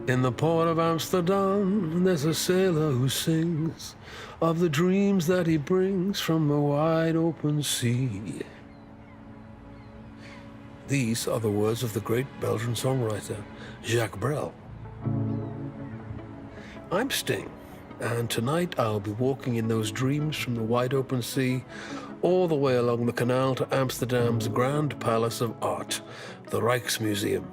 In the port of Amsterdam, there's a sailor who sings of the dreams that he brings from a wide open sea. These are the words of the great Belgian songwriter, Jacques Brel. I'm Sting, and tonight I'll be walking in those dreams from the wide open sea all the way along the canal to Amsterdam's grand palace of art, the Rijksmuseum.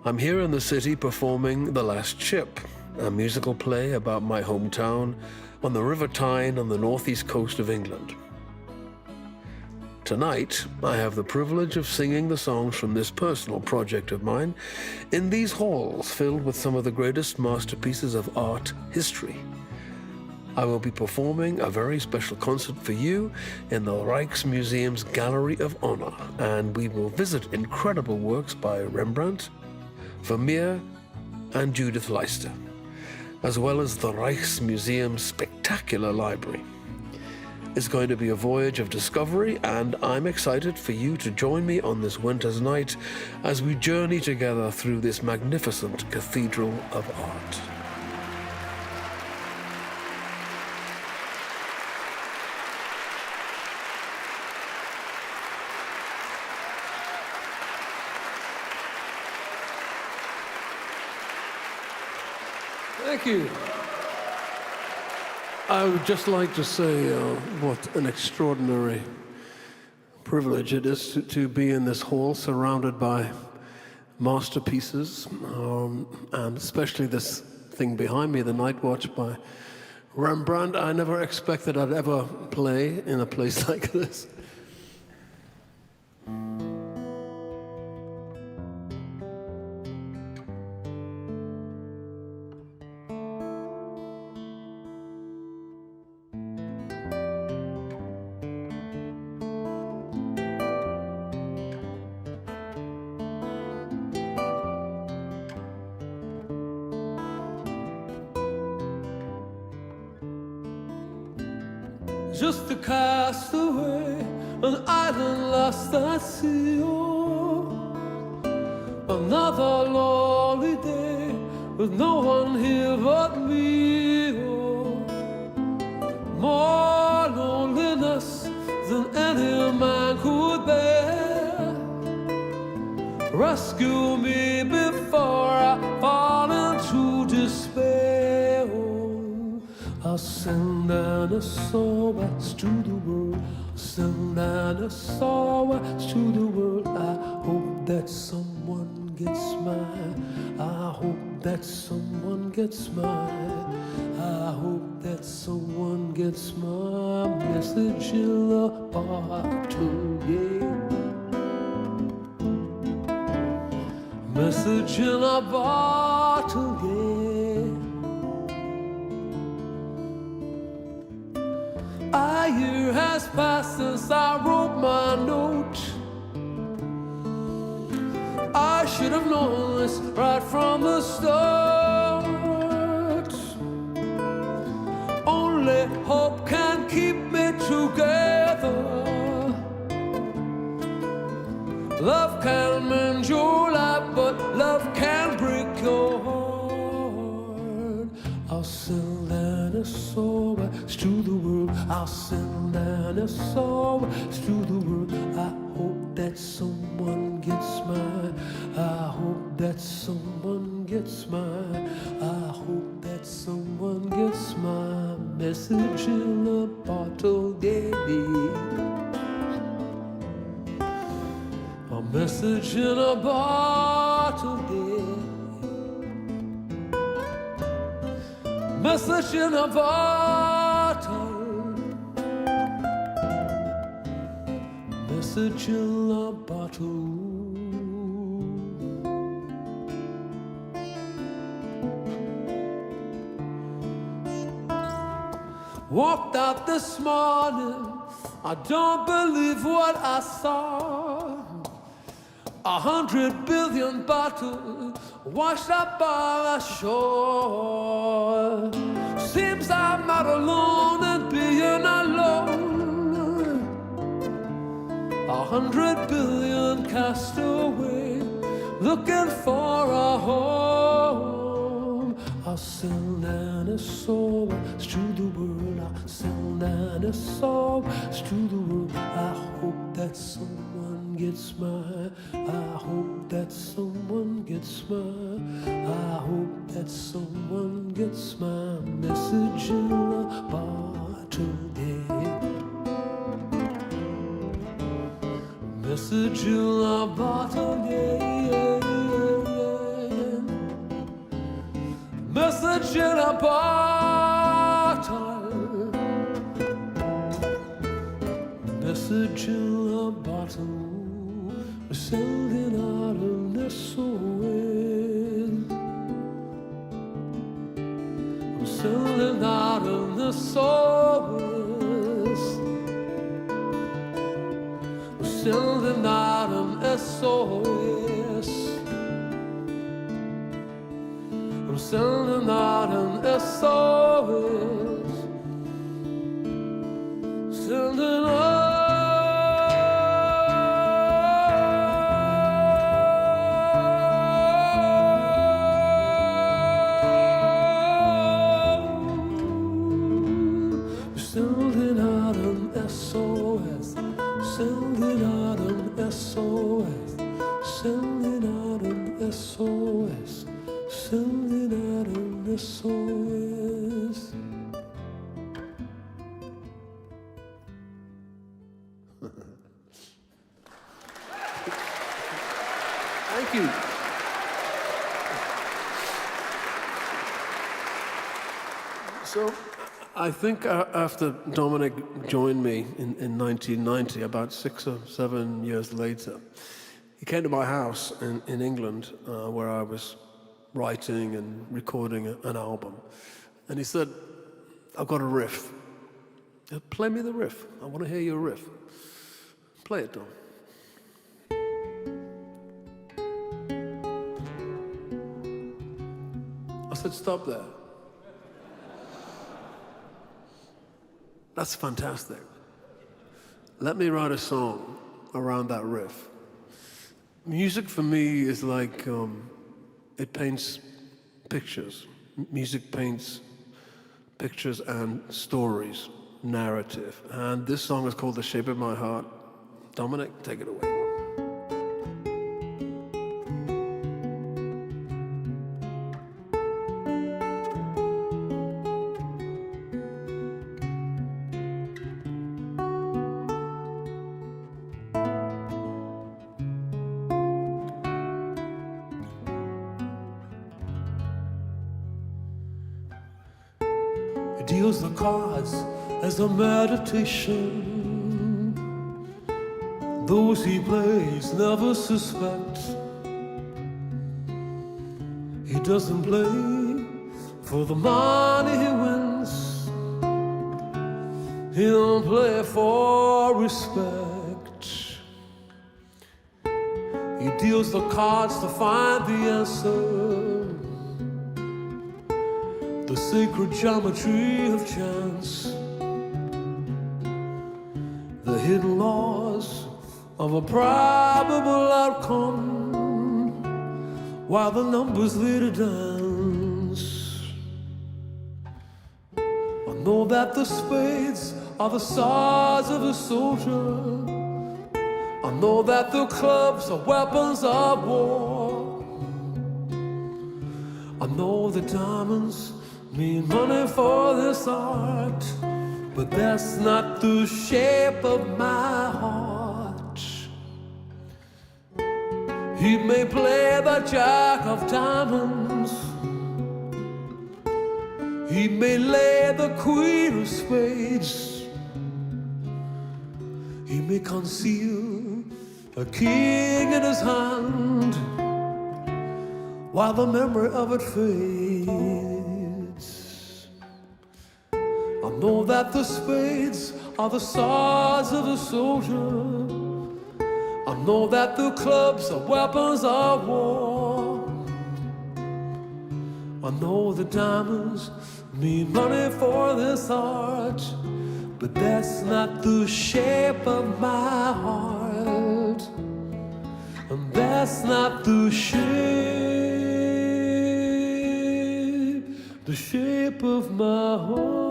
I'm here in the city performing The Last Ship, a musical play about my hometown on the River Tyne on the northeast coast of England. Tonight, I have the privilege of singing the songs from this personal project of mine in these halls filled with some of the greatest masterpieces of art history. I will be performing a very special concert for you in the Rijksmuseum's Gallery of Honor, and we will visit incredible works by Rembrandt, Vermeer and Judith Leyster, as well as the Rijksmuseum's spectacular library. It's going to be a voyage of discovery, and I'm excited for you to join me on this winter's night as we journey together through this magnificent cathedral of art. Thank you. I would just like to say what an extraordinary privilege it is to be in this hall surrounded by masterpieces, and especially this thing behind me, the Night Watch by Rembrandt. I never expected I'd ever play in a place like this. Just a castaway, an island lost at sea. Oh, another lonely day with no one here but me. Oh, more loneliness than any man could bear. Rescue me before I fall into despair. Oh, I'll send a SOS to the world. Send a SOS to the world. I hope that someone gets mine. I hope that someone gets mine. I hope that someone gets my message in a bottle, yeah. Message in a bottle, yeah. A year has passed since I wrote my note. I should have known this right from the start. Only hope can keep me together. Love can mend your life, but love can break your heart. I'll send an SOS to the world. I'll send an SOS to the world. I hope that someone gets mine. I hope that someone gets mine. I hope that someone gets my message in a bottle, yeah. A message in a bottle, yeah. Message in a bottle. Message in a bottle. Walked out this morning, I don't believe what I saw. 100 billion bottles washed up on the shore. Seems I'm not alone in being alone. 100 billion cast away, looking for a home. I'll send dinosaurs to the world. I'll send dinosaurs to the world. I hope that someone gets my, I hope that someone gets my, I hope that someone gets my message in a bottle, yeah. Message in a bottle, yeah, yeah, yeah, yeah. Message in a bottle. Message in a bottle. We're sending out an SOS. I'm sending out an SOS. Sending out an SOS. I'm sending out an SOS. Sending out. Sending out an SOS. Sending out an SOS, sending out an SOS, sending out an SOS. Thank you. So, I think after Dominic joined me in 1990, about 6 or 7 years later, he came to my house in England where I was writing and recording an album. And he said, I've got a riff. Play me the riff. I want to hear your riff. Play it, Dom. I said, stop there. That's fantastic. Let me write a song around that riff. Music for me is like, it paints pictures. Music paints pictures and stories, narrative. And this song is called The Shape of My Heart. Dominic, take it away. Deals the cards as a meditation. Those he plays never suspect. He doesn't play for the money he wins. He don't play for respect. He deals the cards to find the answer. The sacred geometry of chance, the hidden laws of a probable outcome, while the numbers lead a dance. I know that the spades are the swords of a soldier. I know that the clubs are weapons of war. I know the diamonds mean money for this art, but that's not the shape of my heart. He may play the jack of diamonds, he may lay the queen of spades, he may conceal a king in his hand, while the memory of it fades. I know that the spades are the swords of a soldier. I know that the clubs are weapons of war. I know the diamonds mean money for this art, but that's not the shape of my heart. that's not the shape of my heart.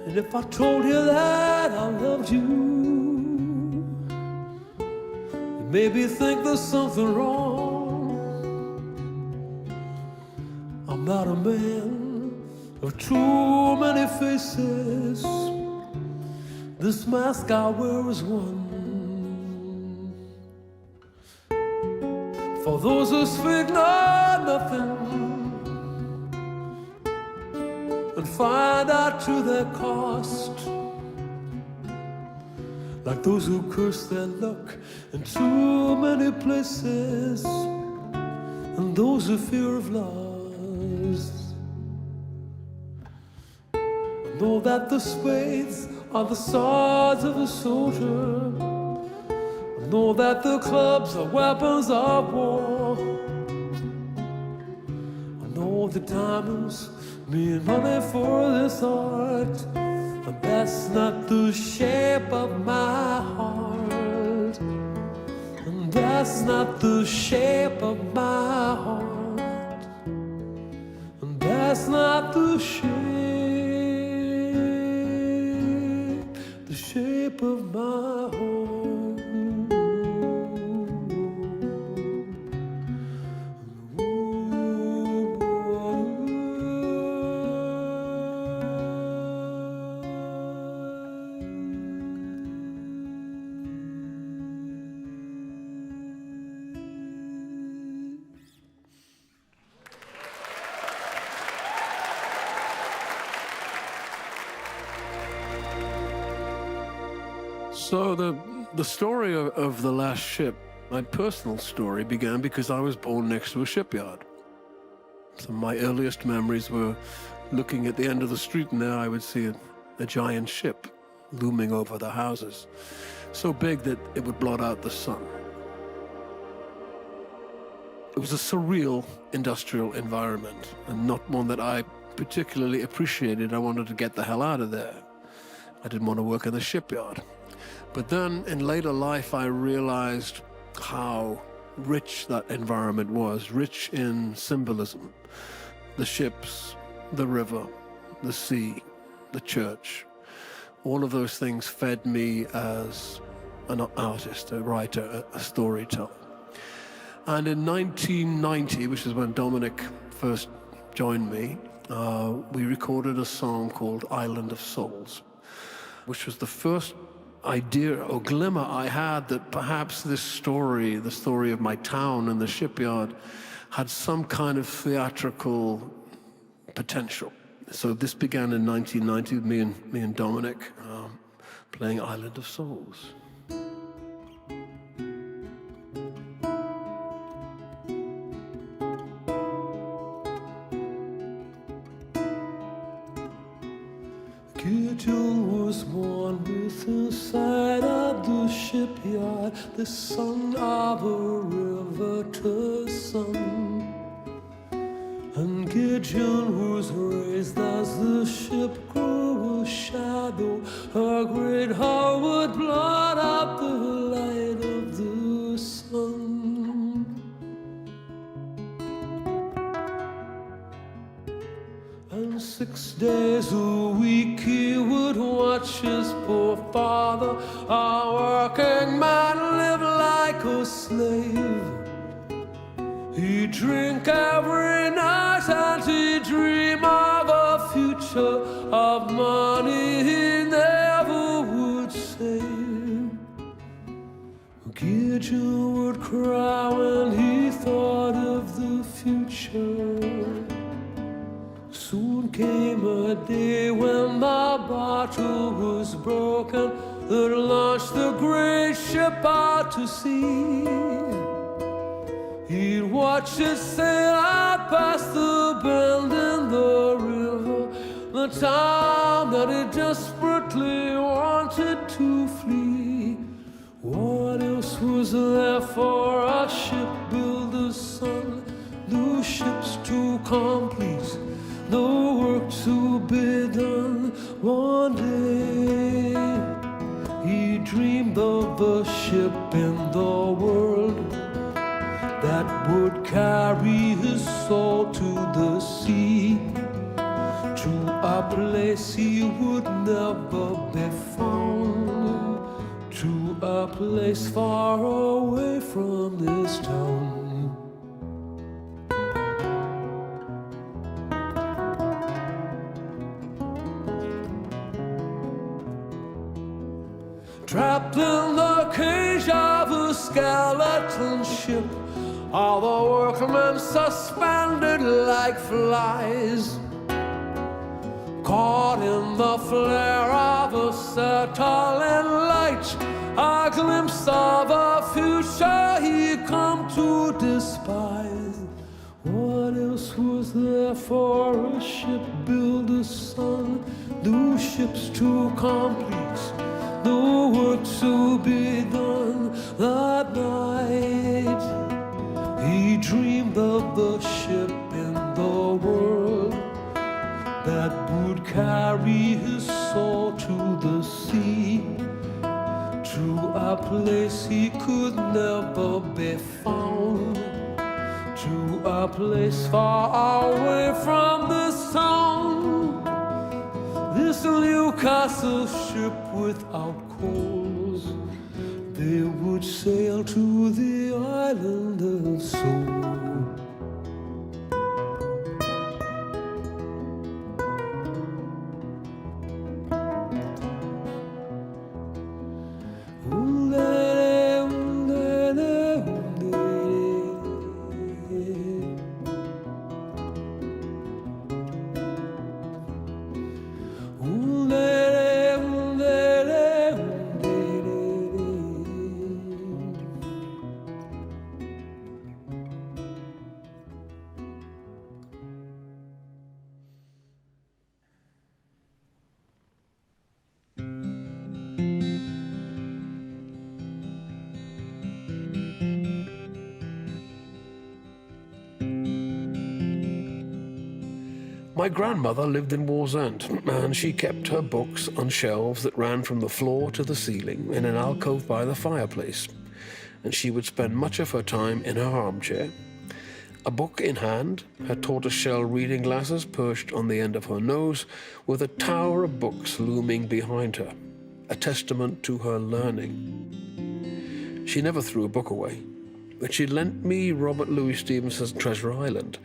And if I told you that I loved you, you'd maybe think there's something wrong. I'm not a man of too many faces. This mask I wear is one. For those who speak not nothing and find out to their cost, like those who curse their luck in too many places, and those who fear of loss. Know that the spades are the swords of a soldier. Know that the clubs are weapons of war. Know the diamonds mean money for this art, and that's not the shape of my heart. And that's not the shape of my heart. And that's not the shape of my heart. So the story of The Last Ship, my personal story, began because I was born next to a shipyard. So my earliest memories were looking at the end of the street, and there I would see a giant ship looming over the houses, so big that it would blot out the sun. It was a surreal industrial environment, and not one that I particularly appreciated. I wanted to get the hell out of there. I didn't want to work in the shipyard. But then in later life, I realized how rich that environment was, rich in symbolism. The ships, the river, the sea, the church, all of those things fed me as an artist, a writer, a storyteller. And in 1990, which is when Dominic first joined me, we recorded a song called Island of Souls, which was the first idea or glimmer I had that perhaps this story, the story of my town and the shipyard, had some kind of theatrical potential. So this began in 1990 with me and Dominic playing Island of Souls. Gideon was born with inside of the shipyard, the son of a riveter's son. And Gideon was raised as the ship grew a shadow. Her great heart would blot out the light of the sun. And 6 days a week he would watch his poor father, a working man, live like a slave. He'd drink every night and he'd dream of a future of money he never would save. Gideon would cry when he thought of the future. Soon came a day when the bottle was broken that launched the great ship out to sea. He'd watch it sail out past the bend in the river, the town that he desperately wanted to flee. What else was there for a shipbuilder's son? New ships to complete the work to be done. One day he dreamed of a ship in the world that would carry his soul to the sea, to a place he would never be found, to a place far away from this town. Trapped in the cage of a skeleton ship, all the workmen suspended like flies, caught in the flare of a acetylene light, a glimpse of a future he'd come to despise. What else was there for a shipbuilder's son? New ships to complete the work to be done. That night he dreamed of the ship in the world that would carry his soul to the sea, to a place he could never be found, to a place far away from this town. This Newcastle ship without coals, they would sail to the island of Soul. My grandmother lived in Wallsend, and she kept her books on shelves that ran from the floor to the ceiling in an alcove by the fireplace, and she would spend much of her time in her armchair, a book in hand, her tortoiseshell reading glasses perched on the end of her nose, with a tower of books looming behind her, a testament to her learning. She never threw a book away, but she lent me Robert Louis Stevenson's Treasure Island.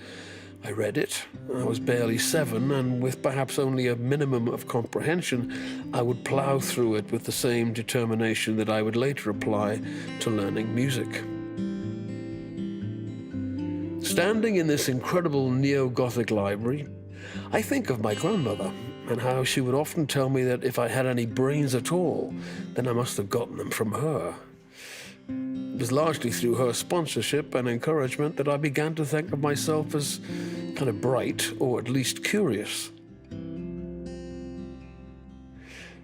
I read it. I was barely 7, and with perhaps only a minimum of comprehension, I would plow through it with the same determination that I would later apply to learning music. Standing in this incredible neo-Gothic library, I think of my grandmother and how she would often tell me that if I had any brains at all, then I must have gotten them from her. It was largely through her sponsorship and encouragement that I began to think of myself as kind of bright, or at least curious.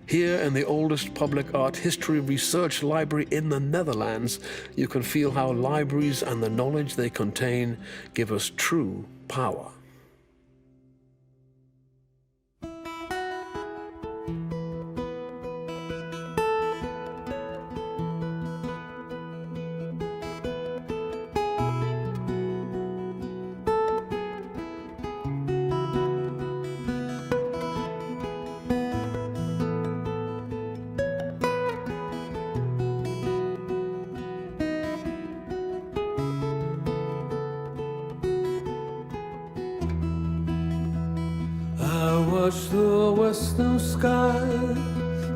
Here in the oldest public art history research library in the Netherlands, you can feel how libraries and the knowledge they contain give us true power. Watch the western sky,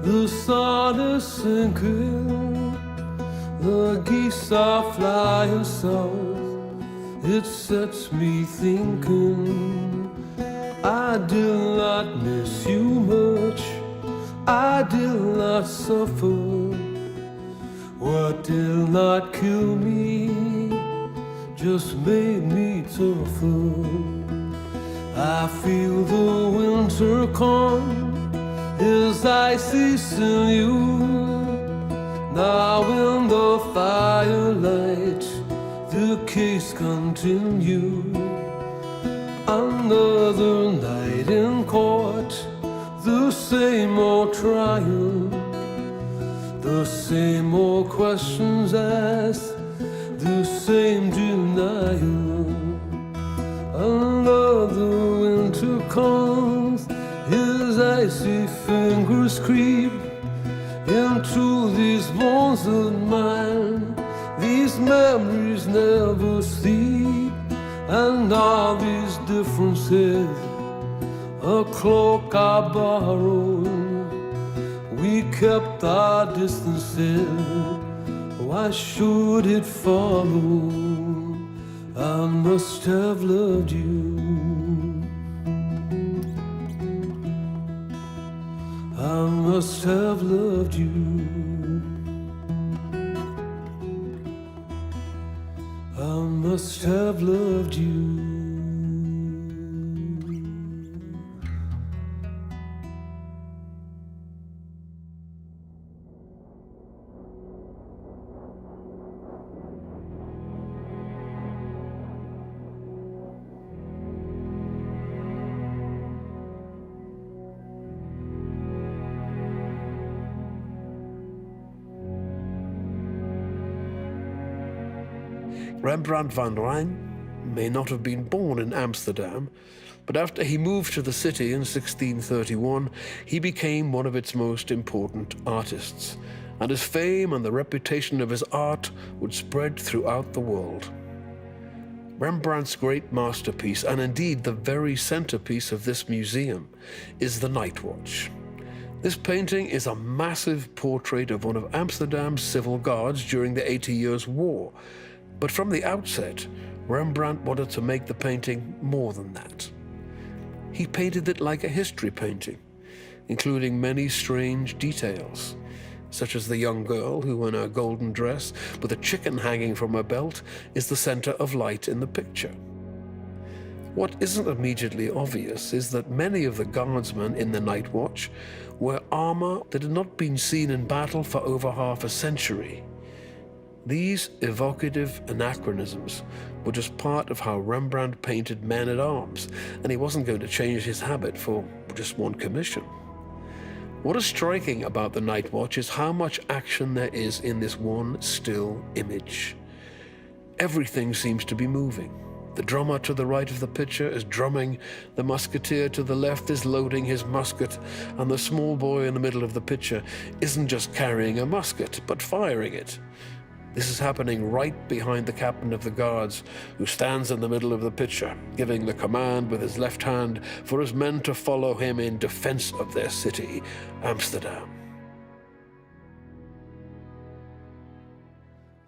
the sun is sinking, the geese are flying south. It sets me thinking, I did not miss you much, I did not suffer. What did not kill me just made me tougher. I feel the winter come, his icy sinew. Now in the firelight, the case continue. Another night in court, the same old trial, the same old questions asked, the same denial. Another winter comes, his icy fingers creep into these bones of mine. These memories never sleep, and all these differences, a cloak I borrowed. We kept our distances. Why should it follow? I must have loved you. I must have loved you. I must have loved you. Rembrandt van Rijn may not have been born in Amsterdam, but after he moved to the city in 1631, he became one of its most important artists, and his fame and the reputation of his art would spread throughout the world. Rembrandt's great masterpiece, and indeed the very centerpiece of this museum, is The Night Watch. This painting is a massive portrait of one of Amsterdam's civil guards during the 80 Years' War. But from the outset, Rembrandt wanted to make the painting more than that. He painted it like a history painting, including many strange details, such as the young girl who, in her golden dress with a chicken hanging from her belt, is the center of light in the picture. What isn't immediately obvious is that many of the guardsmen in the Night Watch wear armor that had not been seen in battle for over half a century. These evocative anachronisms were just part of how Rembrandt painted men-at-arms, and he wasn't going to change his habit for just one commission. What is striking about the Night Watch is how much action there is in this one still image. Everything seems to be moving. The drummer to the right of the picture is drumming, the musketeer to the left is loading his musket, and the small boy in the middle of the picture isn't just carrying a musket, but firing it. This is happening right behind the captain of the guards, who stands in the middle of the picture, giving the command with his left hand for his men to follow him in defense of their city, Amsterdam.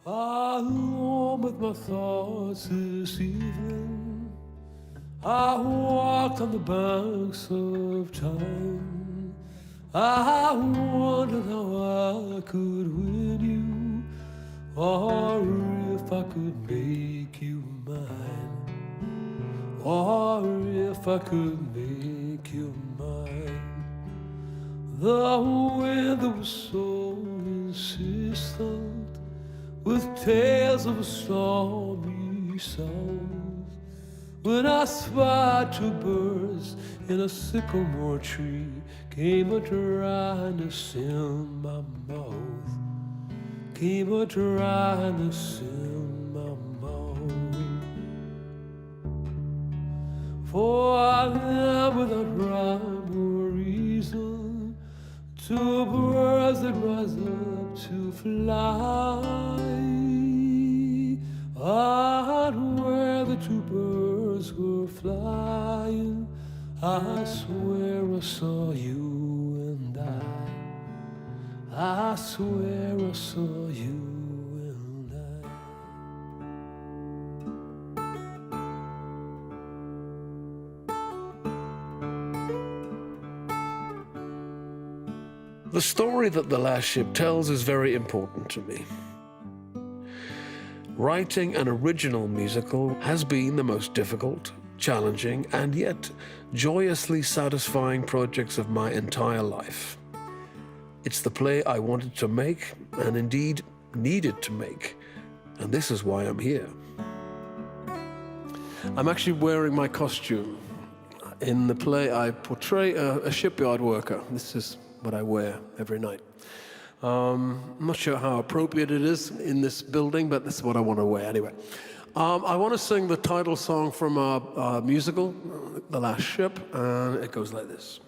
Alone with my thoughts this evening, I walked on the banks of time. I wondered how I could win you, or if I could make you mine, or if I could make you mine. The weather was so insistent, with tales of a stormy south, when I spied two birds in a sycamore tree, came a dryness in my mouth, came a dryness in my mouth. For I am without rhyme or reason, two birds that rise up to fly. And where the two birds were flying, I swear I saw you and I swear I saw you and The story that The Last Ship tells is very important to me. Writing an original musical has been the most difficult, challenging, and yet joyously satisfying projects of my entire life. It's the play I wanted to make, and indeed needed to make, and this is why I'm here. I'm actually wearing my costume. In the play, I portray a shipyard worker. This is what I wear every night. I'm not sure how appropriate it is in this building, but this is what I want to wear anyway. I want to sing the title song from our musical, The Last Ship, and it goes like this.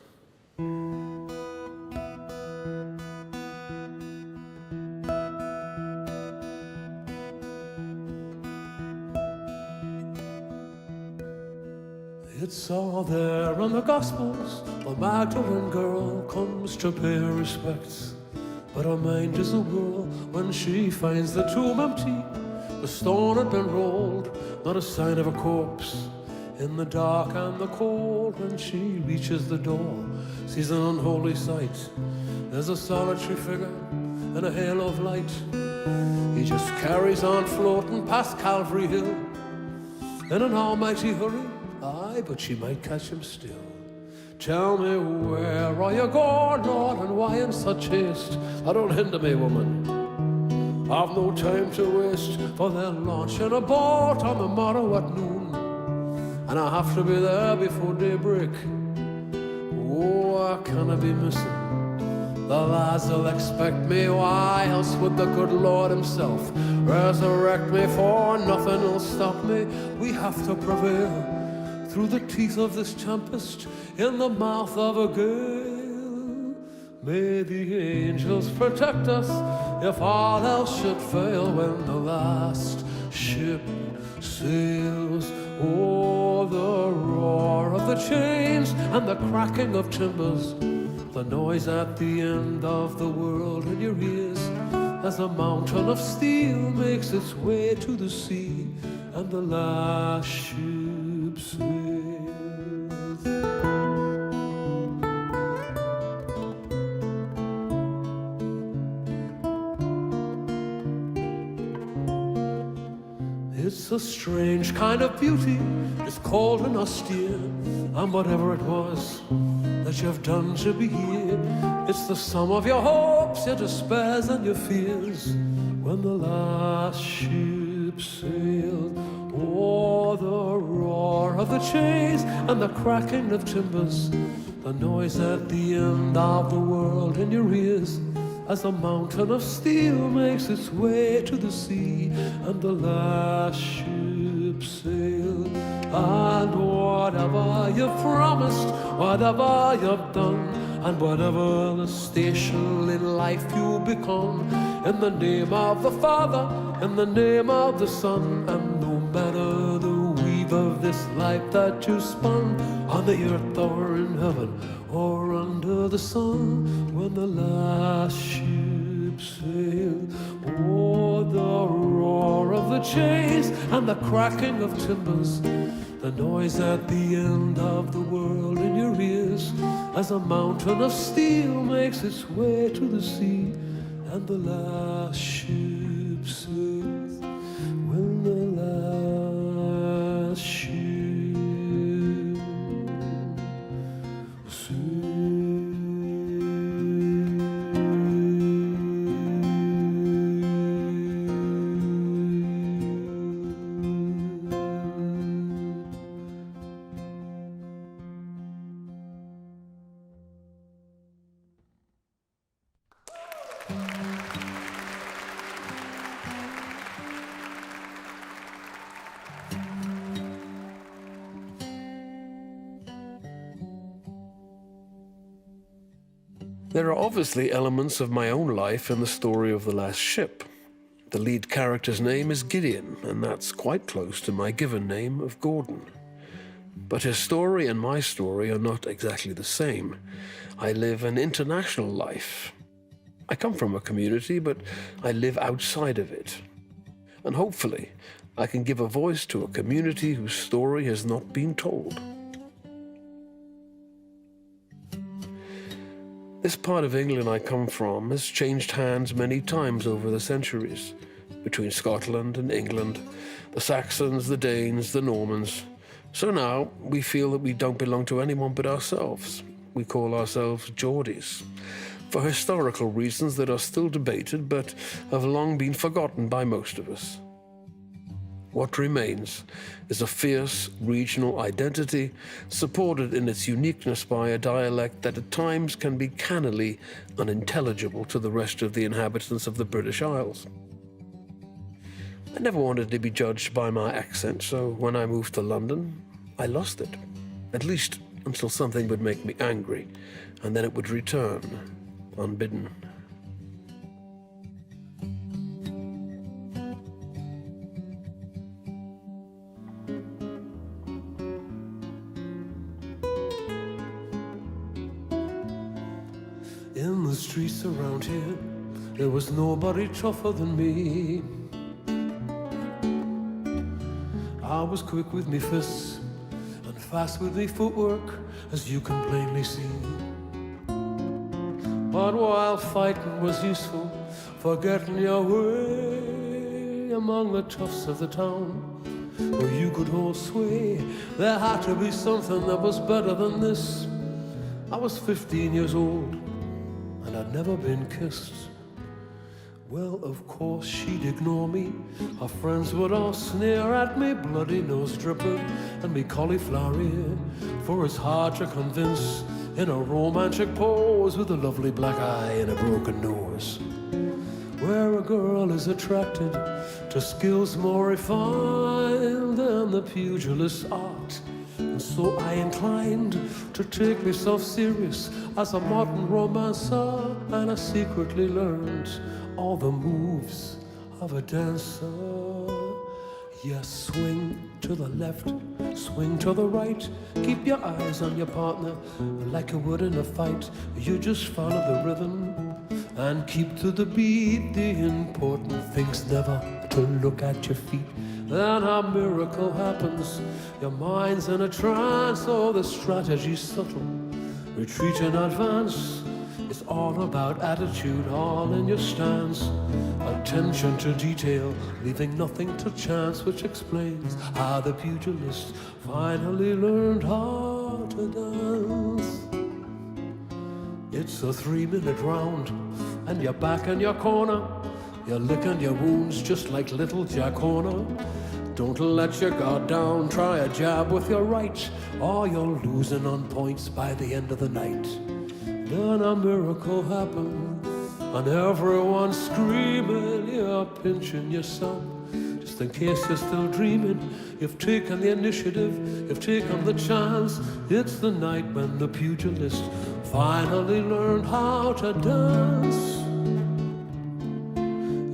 It's all there in the Gospels. The Magdalene girl comes to pay her respects, but her mind is a whirl when she finds the tomb empty. The stone had been rolled, not a sign of a corpse. In the dark and the cold, when she reaches the door, sees an unholy sight. There's a solitary figure in a halo of light. He just carries on floating past Calvary Hill in an almighty hurry. Aye, but she might catch him still. Tell me, where are you going, Lord, and why in such haste? Don't hinder me, woman. I've no time to waste, for they're launching a boat on the morrow at noon, and I have to be there before daybreak. Oh, I cannot be missing. The lads will expect me. Why else would the good Lord himself resurrect me? For nothing will stop me. We have to prevail through the teeth of this tempest, in the mouth of a gale. May the angels protect us if all else should fail when the last ship sails. Oh, the roar of the chains and the cracking of timbers, the noise at the end of the world in your ears, as a mountain of steel makes its way to the sea and the last ship sails. It's a strange kind of beauty, it's cold and austere, and whatever it was that you've done to be here, it's the sum of your hopes, your despairs, and your fears. When the last ship sailed, oh, the roar of the chains and the cracking of timbers, the noise at the end of the world in your ears, as a mountain of steel makes its way to the sea and the last ship sailed. And whatever you've promised, whatever you've done, and whatever the station in life you become, in the name of the Father, in the name of the Son, and no matter the weave of this life that you spun, on the earth or in heaven or under the sun, when the last ship sailed, oh, the roar of the chains and the cracking of timbers, the noise at the end of the world in your ears, as a mountain of steel makes its way to the sea and the last ship sails. When the last ship sails. There are obviously elements of my own life in the story of The Last Ship. The lead character's name is Gideon, and that's quite close to my given name of Gordon. But his story and my story are not exactly the same. I live an international life. I come from a community, but I live outside of it. And hopefully, I can give a voice to a community whose story has not been told. This part of England I come from has changed hands many times over the centuries. between Scotland and England, the Saxons, the Danes, the Normans. So now we feel that we don't belong to anyone but ourselves. We call ourselves Geordies, for historical reasons that are still debated but have long been forgotten by most of us. What remains is a fierce regional identity supported in its uniqueness by a dialect that at times can be cannily unintelligible to the rest of the inhabitants of the British Isles. I never wanted to be judged by my accent, so when I moved to London, I lost it, at least until something would make me angry, and then it would return, unbidden. In the streets around here, there was nobody tougher than me. I was quick with me fists and fast with me footwork, as you can plainly see. But while fighting was useful for getting your way among the toughs of the town, where you could hold sway, there had to be something that was better than this. I was 15 years old, and I'd never been kissed. Well, of course she'd ignore me. Her friends would all sneer at me, bloody nose dripping and me cauliflower ear. For it's hard to convince in a romantic pose with a lovely black eye and a broken nose, where a girl is attracted to skills more refined than the pugilist art. And so I inclined to take myself serious as a modern romancer, and I secretly learned all the moves of a dancer. Yes, swing to the left, swing to the right. Keep your eyes on your partner like you would in a fight. You just follow the rhythm and keep to the beat. The important thing's never to look at your feet. Then a miracle happens. Your mind's in a trance. Oh, the strategy's subtle. Retreat and advance. It's all about attitude, all in your stance. Attention to detail, leaving nothing to chance, which explains how the pugilist finally learned how to dance. It's a 3-minute round, and you're back in your corner. You're licking your wounds just like little Jack Horner. Don't let your guard down, try a jab with your right, or you're losing on points by the end of the night. Then a miracle happens, and everyone's screaming. You're pinching yourself, just in case you're still dreaming. You've taken the initiative, you've taken the chance. It's the night when the pugilist finally learned how to dance.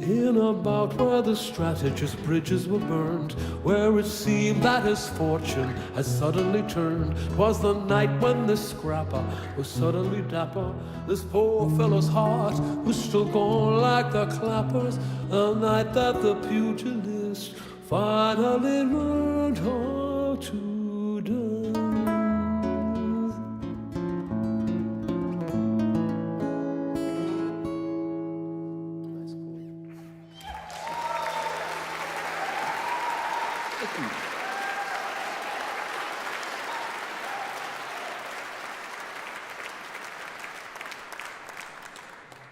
In a bout where the strategist's bridges were burned, where it seemed that his fortune had suddenly turned. 'Twas the night when this scrapper was suddenly dapper. This poor fellow's heart was still gone like the clappers. The night that the pugilist finally learned how to dance.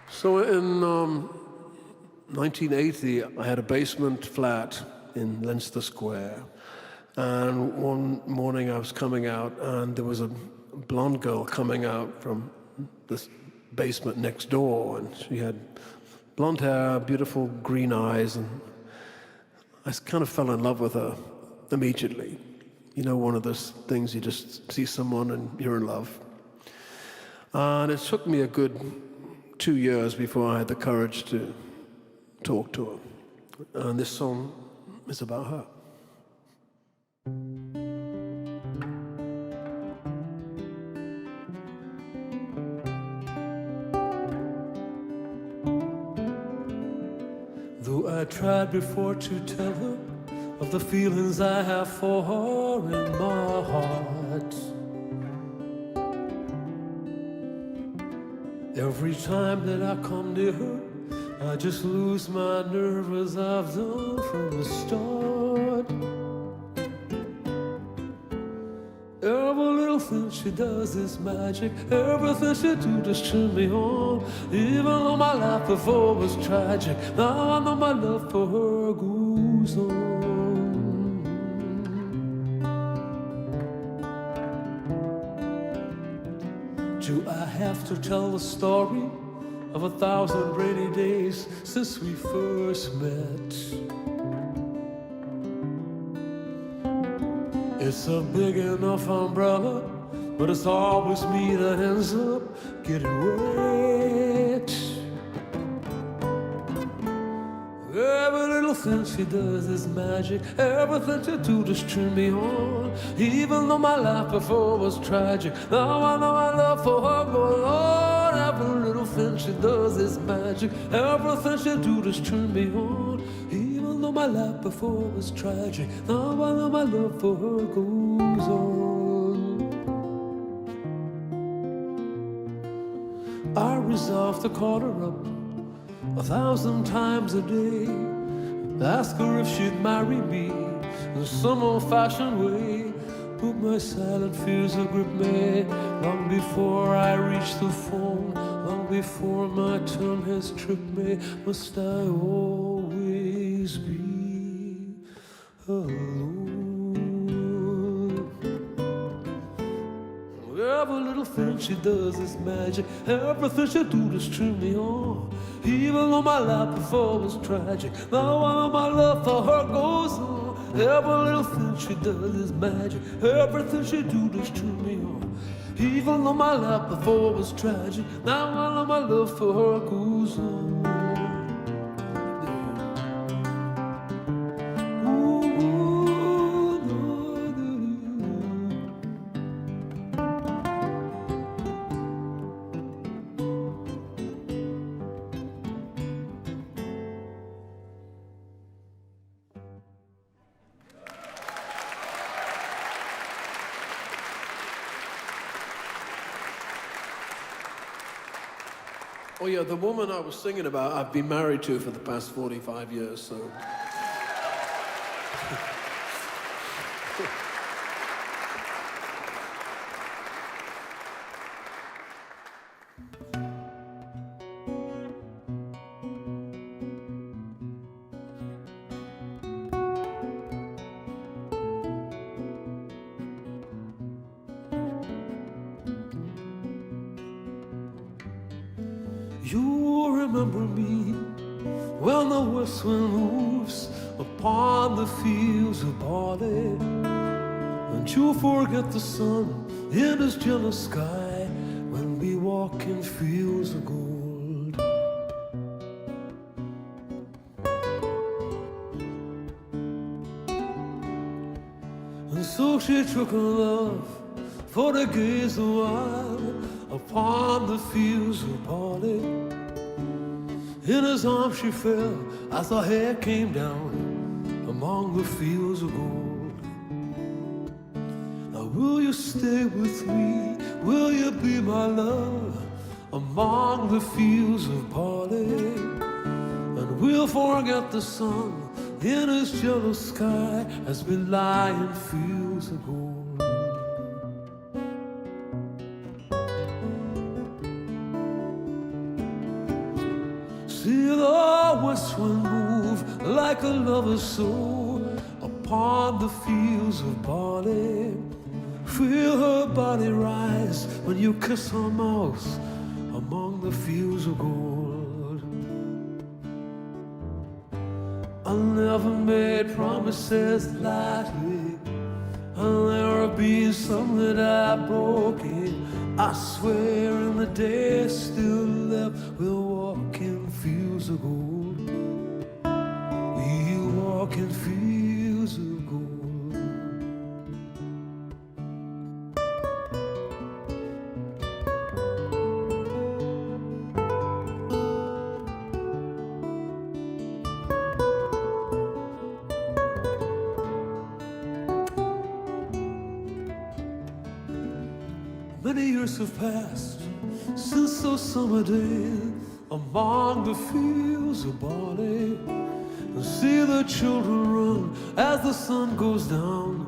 So in 1980, I had a basement flat in Leinster Square. And one morning I was coming out, and there was a blonde girl coming out from this basement next door. And she had blonde hair, beautiful green eyes, and I kind of fell in love with her immediately. You know, one of those things, you just see someone and you're in love. And it took me a good 2 years before I had the courage to talk to her. And this song is about her. Though I tried before to tell her of the feelings I have for her in my heart, every time that I come near her, I just lose my nerve as I've done from the start. Every little thing she does is magic. Everything she do just turn me on. Even though my life before was tragic, now I know my love for her goes on. Do I have to tell the story of 1,000 rainy days since we first met? It's a big enough umbrella, but it's always me that ends up getting wet. Every little thing she does is magic. Everything she do just turn me on. Even though my life before was tragic, now I know my love for her goes on. Every little thing she does is magic. Everything she do just turn me on. Even though my life before was tragic, now I know my love for her goes on. I resolve to call her up 1,000 times a day, ask her if she'd marry me in some old-fashioned way. But my silent fears will grip me long before I reach the phone, long before my tongue has tripped me. Must I always be alone? Every little thing she does is magic. Everything she do just turn me on. Even though my life before was tragic, now I know my love for her goes on. Every little thing she does is magic. Everything she do just turn me on. Even though my life before was tragic, now I know my love for her goes on. Oh yeah, the woman I was singing about, I've been married to for the past 45 years, so... You remember me when the west wind moves upon the fields of barley, and you forget the sun in his jealous sky when we walk in fields of gold. And so she took her love for to gaze a while upon the fields of barley. In his arms she fell as her hair came down among the fields of gold. Now will you stay with me? Will you be my love among the fields of barley? And we'll forget the sun in his jealous sky as we lie in fields of gold. See the west wind move like a lover's soul upon the fields of barley. Feel her body rise when you kiss her mouth among the fields of gold. I never made promises lightly, and there have been some that I've broken. I swear in the days still left, we'll walk in fields of gold. We'll walk in fields of gold. Many years have passed since those summer days among the fields of barley, and see the children run as the sun goes down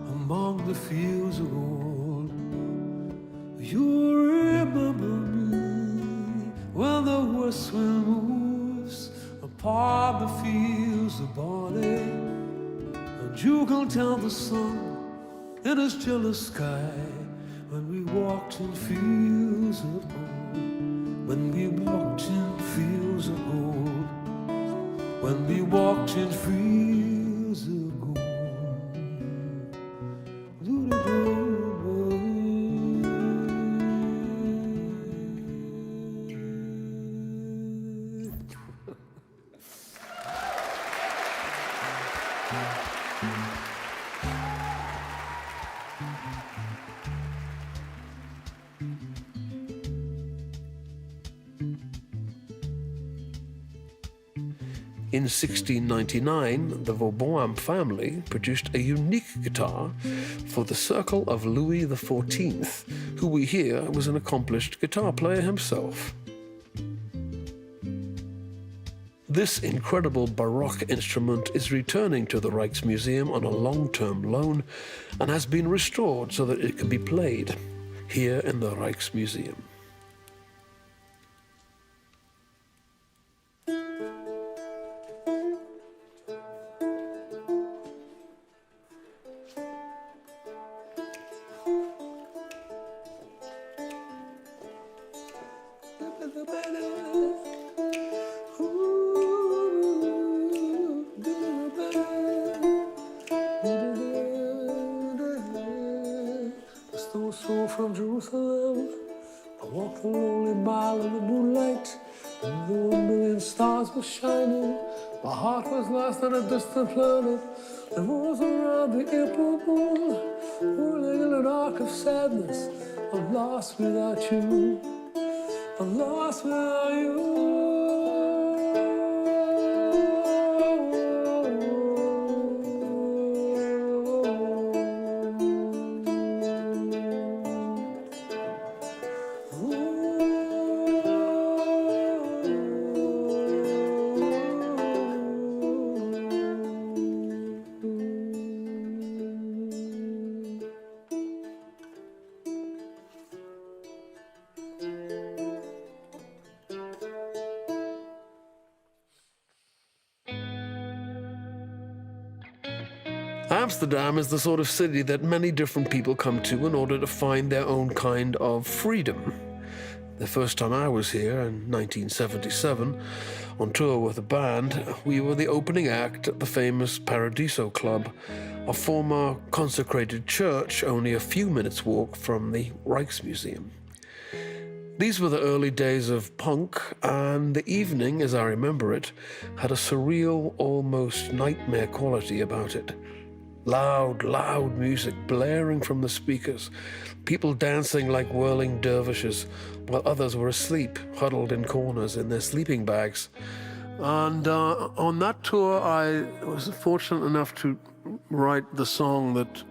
among the fields of gold. You remember me when the west wind moves upon the fields of barley, and you can tell the sun in his jealous sky when we walked in fields of gold, when we walked in fields of gold, when we walked in fields of gold. In 1699, the Vauban family produced a unique guitar for the circle of Louis XIV, who we hear was an accomplished guitar player himself. This incredible Baroque instrument is returning to the Rijksmuseum on a long-term loan and has been restored so that it can be played here in the Rijksmuseum. From Jerusalem, I walked a lonely mile in the moonlight, and though 1,000,000 stars were shining, my heart was lost on a distant planet. It was around the April moon, whirling in an arc of sadness. I'm lost without you. I'm lost without you. Amsterdam is the sort of city that many different people come to in order to find their own kind of freedom. The first time I was here, in 1977, on tour with a band, we were the opening act at the famous Paradiso Club, a former consecrated church only a few minutes' walk from the Rijksmuseum. These were the early days of punk, and the evening, as I remember it, had a surreal, almost nightmare quality about it. Loud music blaring from the speakers, people dancing like whirling dervishes, while others were asleep, huddled in corners in their sleeping bags. And on that tour, I was fortunate enough to write the song that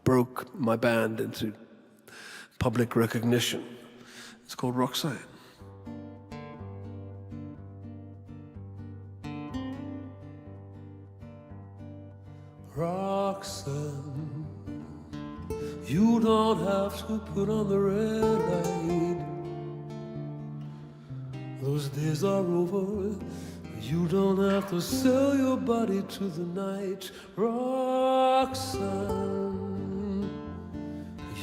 broke my band into public recognition. It's called Roxanne. Roxanne, you don't have to put on the red light. Those days are over. You don't have to sell your body to the night. Roxanne,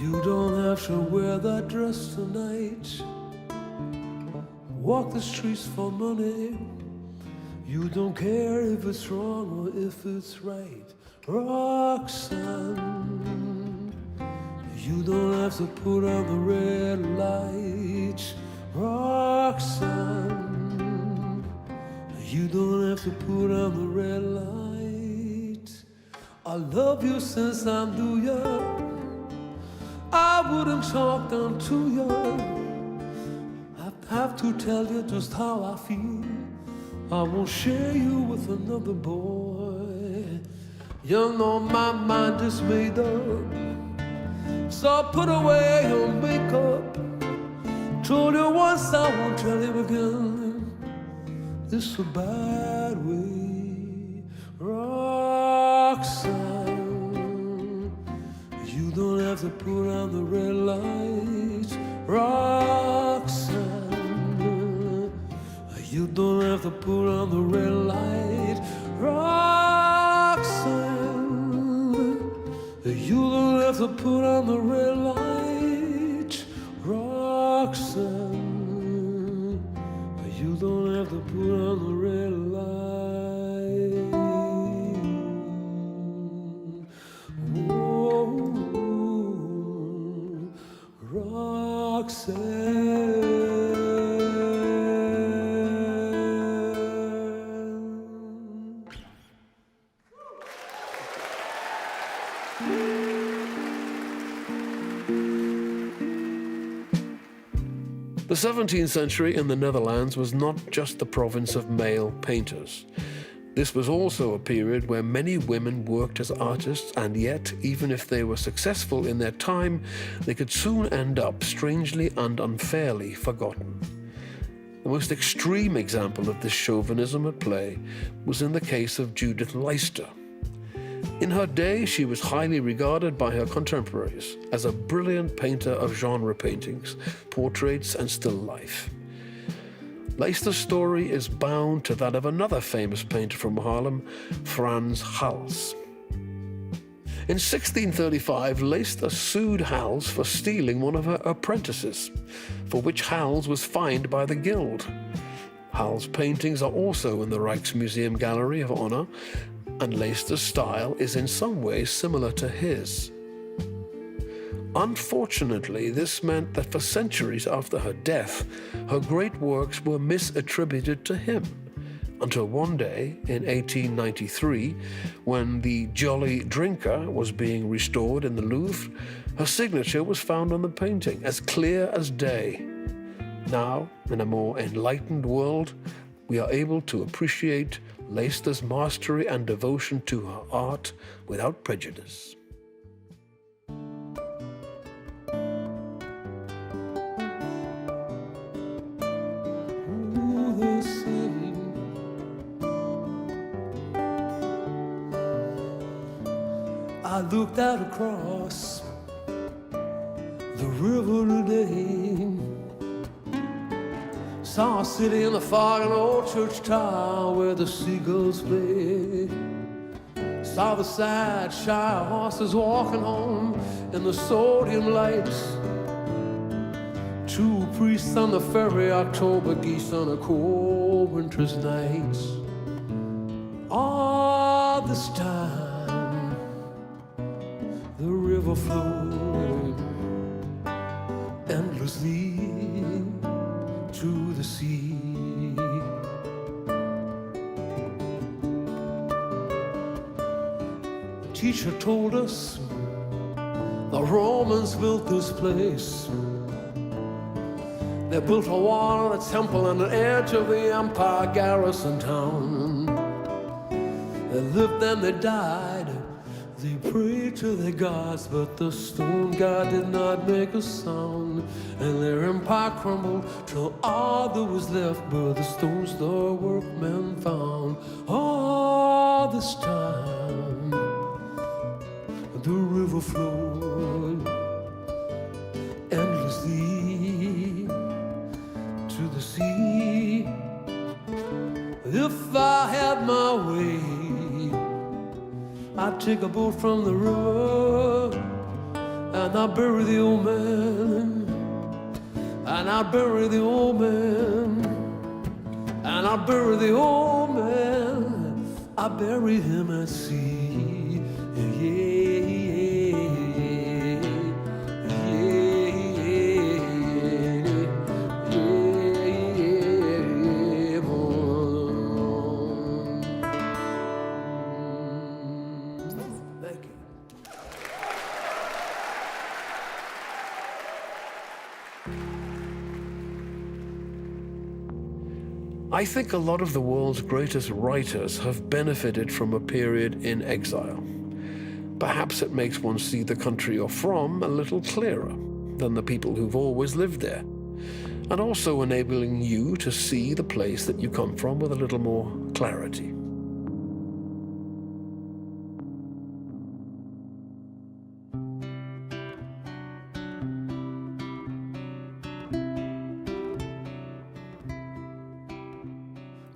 you don't have to wear that dress tonight. Walk the streets for money. You don't care if it's wrong or if it's right. Roxanne, you don't have to put on the red light. Roxanne, you don't have to put on the red light. I love you since I'm New York. I wouldn't talk down to you. I have to tell you just how I feel. I won't share you with another boy. You know my mind is made up, so put away your makeup. Told you once, I won't tell you again. It's a bad way, Roxanne. You don't have to put on the red lights, Roxanne. You don't have to put on the red light, Roxanne. You don't have to put on the red light, Roxanne. You don't have to put on the red light. Oh, Roxanne. The 17th century in the Netherlands was not just the province of male painters. This was also a period where many women worked as artists, and yet, even if they were successful in their time, they could soon end up strangely and unfairly forgotten. The most extreme example of this chauvinism at play was in the case of Judith Leyster. In her day, she was highly regarded by her contemporaries as a brilliant painter of genre paintings, portraits, and still life. Leyster's story is bound to that of another famous painter from Haarlem, Frans Hals. In 1635, Leyster sued Hals for stealing one of her apprentices, for which Hals was fined by the guild. Hals' paintings are also in the Rijksmuseum Gallery of Honor, and Leyster's style is in some ways similar to his. Unfortunately, this meant that for centuries after her death, her great works were misattributed to him, until one day in 1893, when the Jolly Drinker was being restored in the Louvre, her signature was found on the painting, as clear as day. Now, in a more enlightened world, we are able to appreciate Leyster's mastery and devotion to her art without prejudice. I looked out across the river today, saw a city in the fog, an old church tower where the seagulls play. Saw the sad, shy horses walking home in the sodium lights. Two priests on the ferry, October geese on a cold winter's night. All this time, the river flowed endlessly to the sea. The teacher told us the Romans built this place. They built a wall and a temple on the edge of the empire garrison town. They lived and they died. They prayed to their gods, but the stone god did not make a sound. And their empire crumbled till all that was left were the stones the workmen found. All this time, the river flowed endlessly to the sea. If I had my way, I'd take a boat from the river, and I'd bury the old man, and I'd bury the old man, and I'd bury the old man. I buried him at sea. Yeah, yeah, I think a lot of the world's greatest writers have benefited from a period in exile. Perhaps it makes one see the country you're from a little clearer than the people who've always lived there. and also enabling you to see the place that you come from with a little more clarity.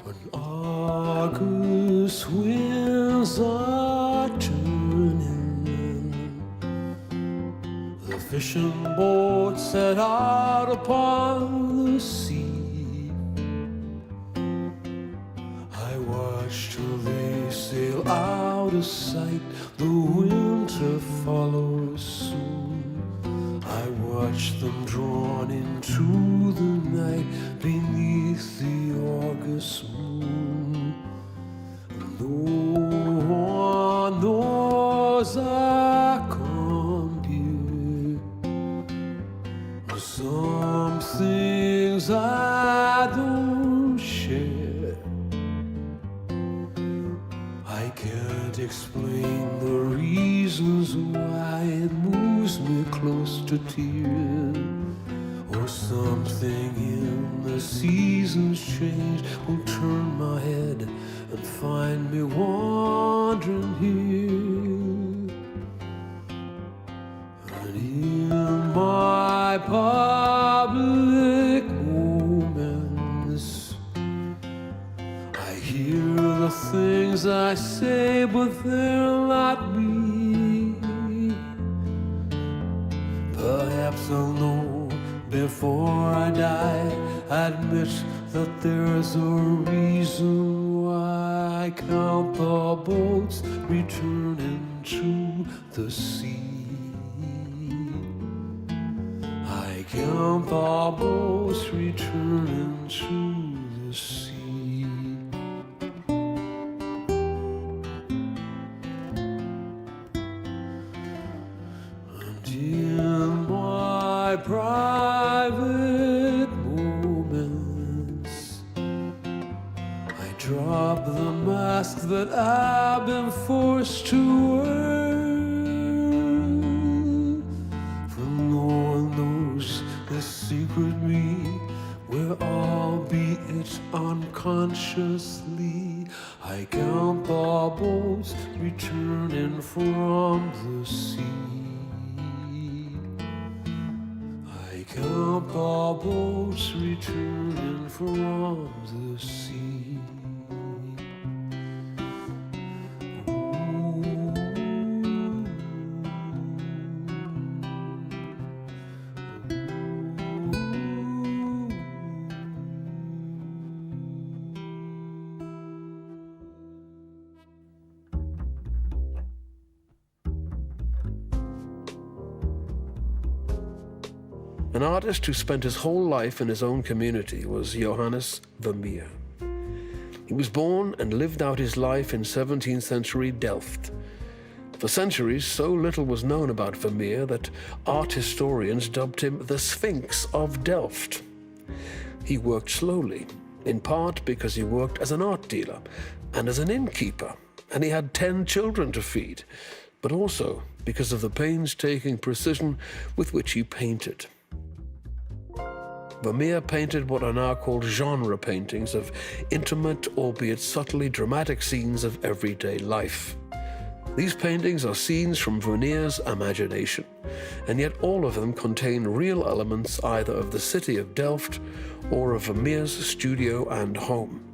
When August winds are turning, the fishing boats set out upon the sea. I watch till they sail out of sight, the winter follows soon. I watch them drawn into the night beneath the August moon. No one knows I come here. Some things I don't share. I can't explain the reasons why it moves me close to tears. Or something in the seasons change will turn my head and find me wandering here. And in my public moments, I hear the things I say, but they're not me. Perhaps I'll know before I die, admit that there's a reason why I count the boats returning to the sea. I count the boats returning to the sea. And in my private moments, I drop the mask that I've been forced to wear. For no one knows the secret me, where albeit unconsciously I count the boats returning from the sea. I count the boats returning from the sea. An artist who spent his whole life in his own community was Johannes Vermeer. He was born and lived out his life in 17th century Delft. For centuries, so little was known about Vermeer that art historians dubbed him the Sphinx of Delft. He worked slowly, in part because he worked as an art dealer and as an innkeeper, and he had 10 children to feed, but also because of the painstaking precision with which he painted. Vermeer painted what are now called genre paintings of intimate, albeit subtly dramatic scenes of everyday life. These paintings are scenes from Vermeer's imagination, and yet all of them contain real elements either of the city of Delft or of Vermeer's studio and home.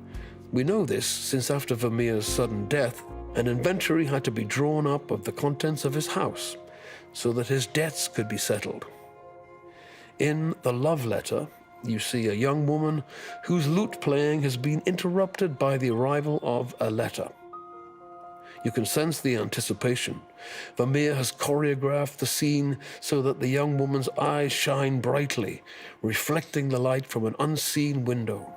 We know this since after Vermeer's sudden death, an inventory had to be drawn up of the contents of his house so that his debts could be settled. In The Love Letter, you see a young woman whose lute playing has been interrupted by the arrival of a letter. You can sense the anticipation. Vermeer has choreographed the scene so that the young woman's eyes shine brightly, reflecting the light from an unseen window.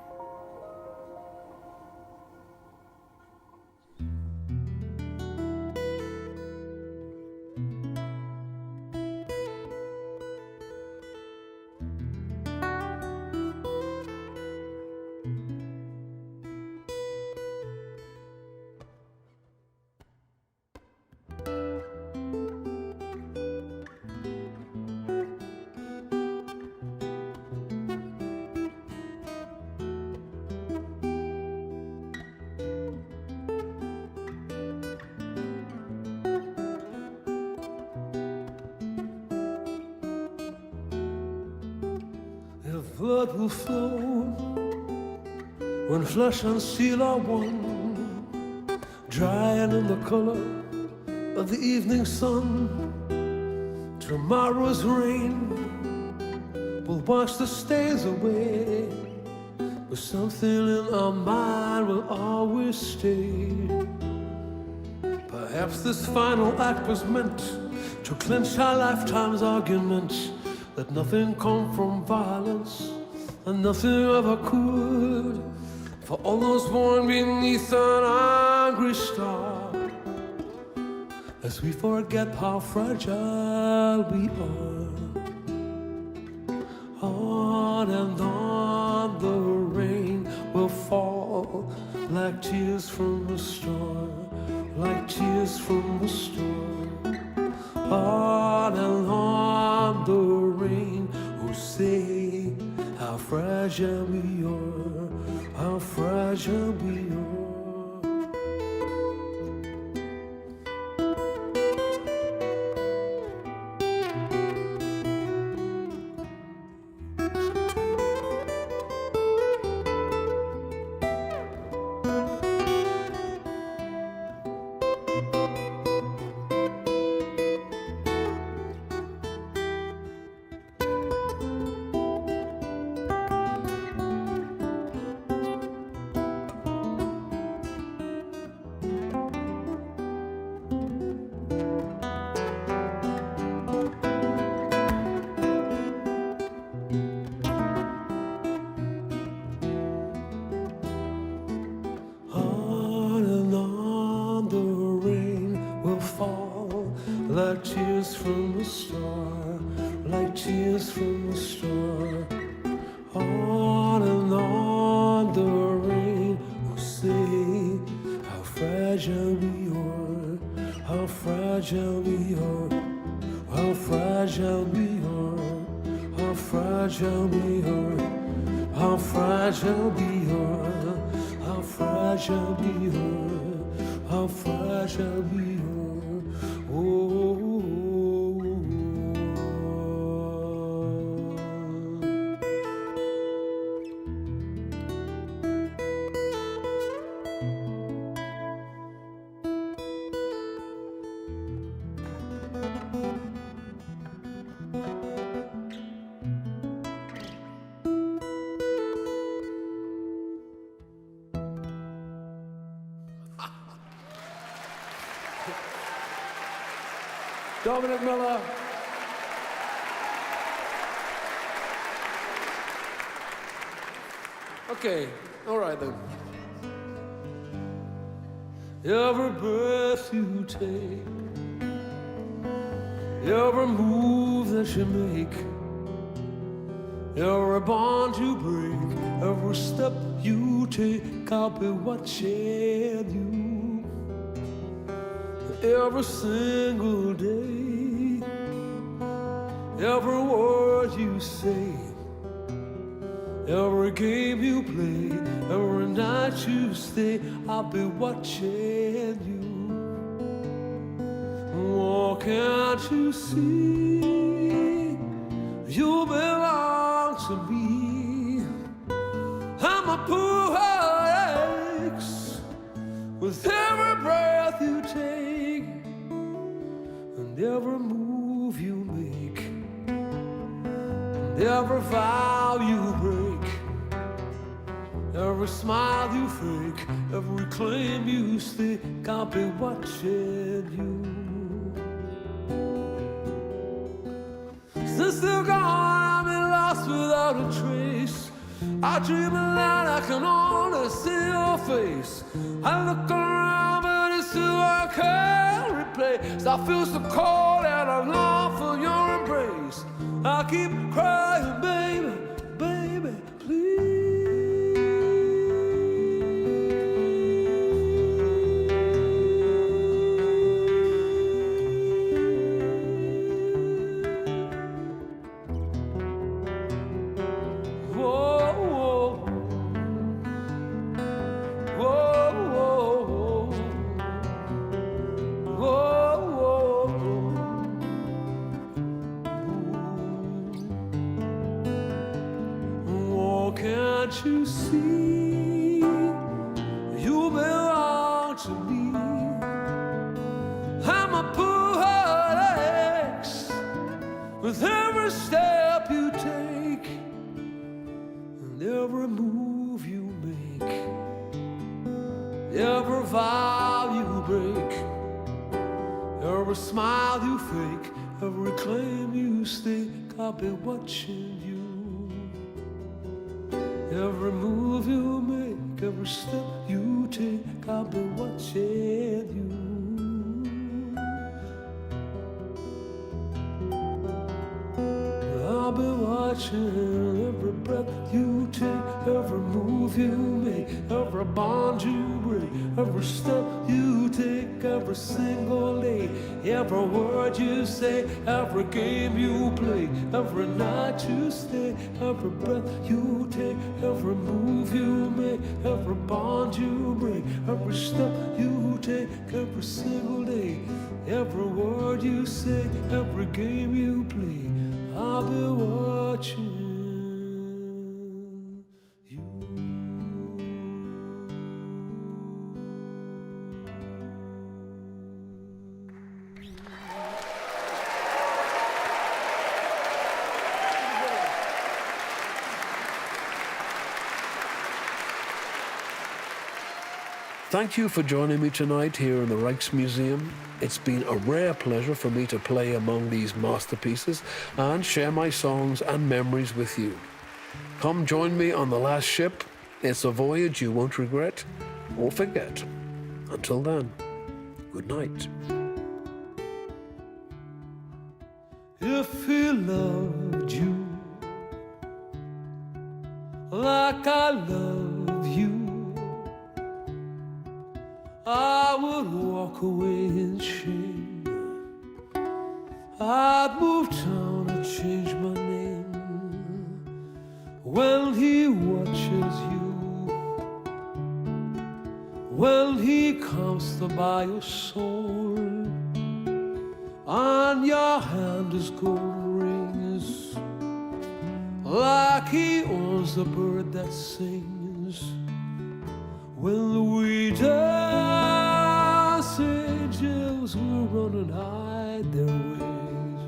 blood will flow when flesh and steel are one, drying in the color of the evening sun. Tomorrow's rain will wash the stains away, but something in our mind will always stay. Perhaps this final act was meant to clinch our lifetime's argument that nothing come from violence and nothing ever could. For all those born beneath an angry star, as we forget how fragile we are. On and on the rain will fall like tears from a star, like tears from a star. On and on the rain will say how fragile we are, how fragile we are. Like tears from a star, like tears from a star. On and on the rain will say how fragile we are, how fragile we are, how fragile we are, how fragile we are, how fragile we are, how fragile we are, how fragile we are. Dominic Miller. Okay, all right then. Every breath you take, every move that you make, every bond you break, every step you take, I'll be watching you. Every single day, every word you say, every game you play, every night you stay, I'll be watching you. Oh, can't you see? You belong to me. I'm a poor aches with every breath you take. And every move you make, and every vow you break, every smile you fake, every claim you stake, I'll be watching you. Since they're gone, I've been lost without a trace. I dream aloud, I can only see your face. I look around, but it's who I can't replace. I feel so cold and I long for your embrace. I keep crying, baby, baby, please. can't you see? You belong to me. I'm a poor heartaches with every step you take and every move you make, every vow you break, every smile you fake, every claim you stake. I'll be watching you. Every move you make, every step you take, I'll be watching you. I'll be watching every breath you take, every move you make, every bond you break, every step you take, every single day, every word you say, every game you play, every night you stay, every breath you take, every move you make, every bond you break, every step you take, every single day, every word you say, every game you play. I'll be watching you. Thank you for joining me tonight here in the Rijksmuseum. It's been a rare pleasure for me to play among these masterpieces and share my songs and memories with you. Come join me on the last ship. It's a voyage you won't regret or forget. Until then, good night. If he loved you like I love you, I would walk away in shame. I'd move town and change my name. When he watches you, when he comes to buy your soul, on your hand is gold rings, like he owns the bird that sings. When we dance, angels will run and hide their ways.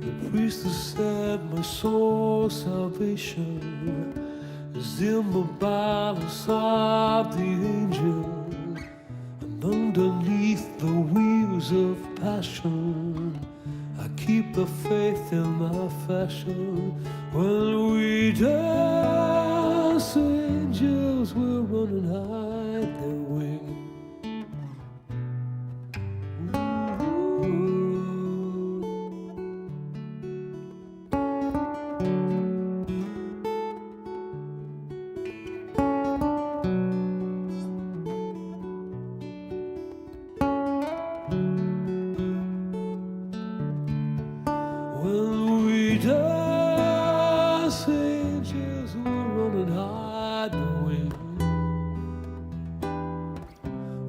The priest has said my soul's salvation is in the balance of the angel, and underneath the wheels of passion I keep the faith in my fashion. When we dance, angels will run and hide their wings. When we dance, angels will run and hide the wings.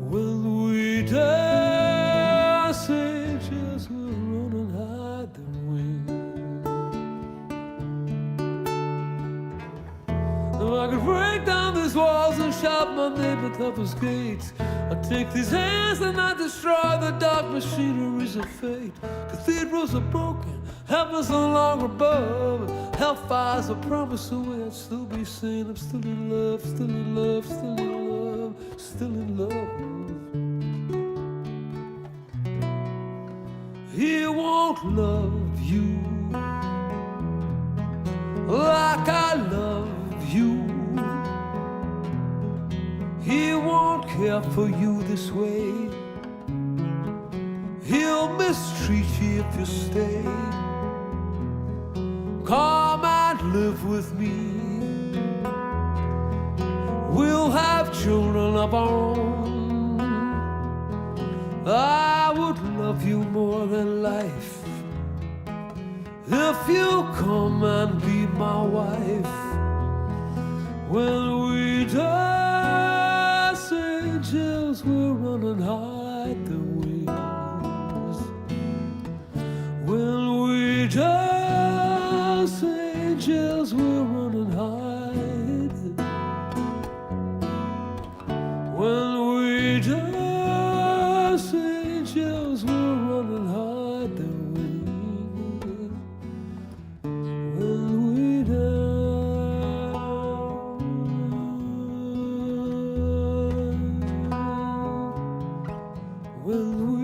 When we dance, angels will run and hide the wings. If I could break down these walls and shout my name at heaven's gates, I'd take these hands and I'd destroy the dark machineries of fate. Cathedrals are broken, heaven's no longer above, hellfire's a promise away. I'd still be saying I'm still in love, still in love, still in love, still in love. He won't love you like I love you. He won't care for you this way. He'll mistreat you if you stay. Come and live with me. We'll have children of our own. I would love you more than life if you come and be my wife. When we dance, angels will run and hide their wings. When we dance, dance, angels will run and hide their wings when we dance. When we